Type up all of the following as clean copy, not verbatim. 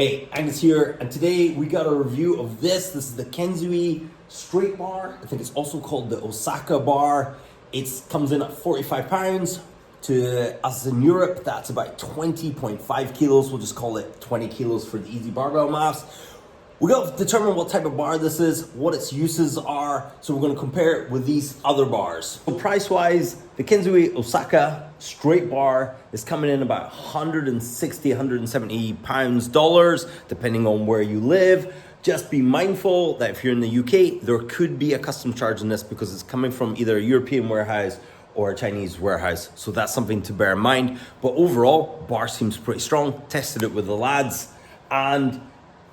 Hey, Angus here, and today we got a review of this. This is the Kensui straight bar. I think it's also called the Osaka bar. It comes in at 45 pounds. To us in Europe, that's about 20.5 kilos. We'll just call it 20 kilos for the easy barbell maths. We got to determine what type of bar this is, what its uses are, so we're going to compare it with these other bars. So price-wise, the Kensui Osaka straight bar is coming in about 160, 170 pounds, dollars, depending on where you live. Just be mindful that if you're in the UK, there could be a custom charge in this because it's coming from either a European warehouse or a Chinese warehouse. So that's something to bear in mind. But overall, bar seems pretty strong. Tested it with the lads, and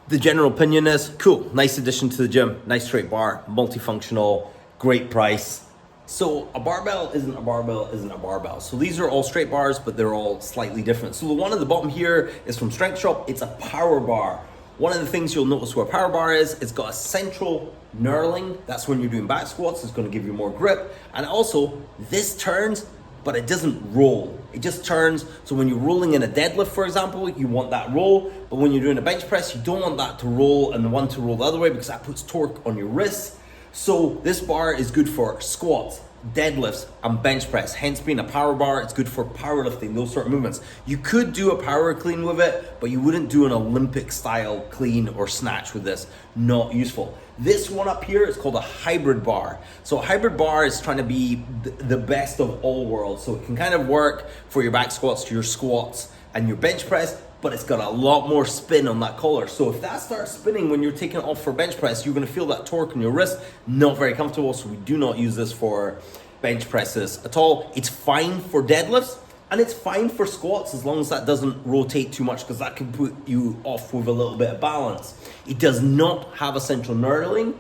the general opinion is, cool, nice addition to the gym, nice straight bar, multifunctional, great price. So a barbell isn't a barbell isn't a barbell. So these are all straight bars, but they're all slightly different. So the one at the bottom here is from Strength Shop. It's a power bar. One of the things you'll notice with a power bar is it's got a central knurling. That's when you're doing back squats. It's going to give you more grip. And also, this turns, but it doesn't roll. It just turns. So when you're rolling in a deadlift, for example, you want that roll. But when you're doing a bench press, you don't want that to roll and the one to roll the other way because that puts torque on your wrists. So this bar is good for squats, deadlifts, and bench press. Hence being a power bar, it's good for powerlifting, those sort of movements. You could do a power clean with it, but you wouldn't do an Olympic style clean or snatch with this. Not useful. This one up here is called a hybrid bar. So a hybrid bar is trying to be the best of all worlds. So it can kind of work for your back squats, your squats, and your bench press, but it's got a lot more spin on that collar. So if that starts spinning when you're taking it off for bench press, you're gonna feel that torque in your wrist. Not very comfortable, so we do not use this for bench presses at all. It's fine for deadlifts, and it's fine for squats as long as that doesn't rotate too much, because that can put you off with a little bit of balance. It does not have a central knurling,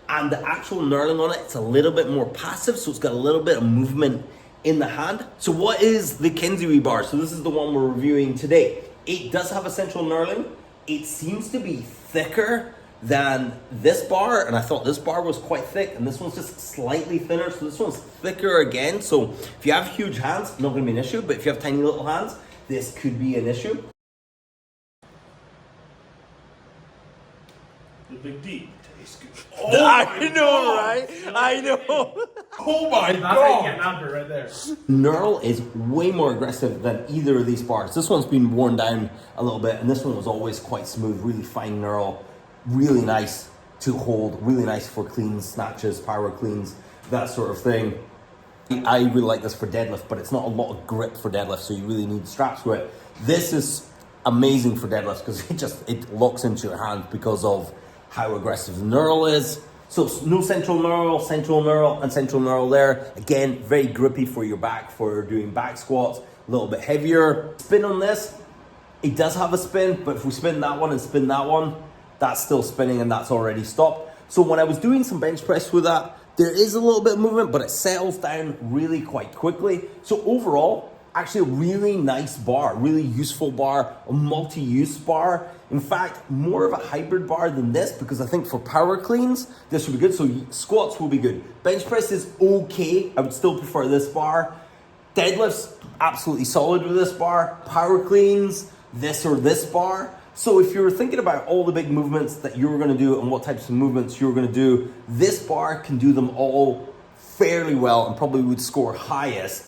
and the actual knurling on it, it's a little bit more passive, so it's got a little bit of movement in the hand. So what is the Kensui bar? So this is the one we're reviewing today. It does have a central knurling. It seems to be thicker than this bar, and I thought this bar was quite thick, and this one's just slightly thinner, so this one's thicker again. So if you have huge hands, not gonna be an issue, but if you have tiny little hands, this could be an issue. The Big D tastes good. Oh I know, right? I know. Oh my That's how you get god! number right there. Knurl is way more aggressive than either of these bars. This one's been worn down a little bit, and this one was always quite smooth, really fine knurl, really nice to hold, really nice for cleans, snatches, power cleans, that sort of thing. I really like this for deadlift, but it's not a lot of grip for deadlift, so you really need straps with it. This is amazing for deadlifts because it locks into your hand because of how aggressive the knurl is. So no central knurl, and central knurl there. Again, very grippy for your back, for doing back squats, a little bit heavier. Spin on this, it does have a spin, but if we spin that one and spin that one, that's still spinning and that's already stopped. So when I was doing some bench press with that, there is a little bit of movement, but it settles down really quite quickly. So overall, actually a really nice bar, really useful bar, a multi-use bar. In fact, more of a hybrid bar than this, because I think for power cleans, this would be good. So squats will be good. Bench press is okay. I would still prefer this bar. Deadlifts, absolutely solid with this bar. Power cleans, this or this bar. So if you're thinking about all the big movements that you're gonna do and what types of movements you're gonna do, this bar can do them all fairly well and probably would score highest.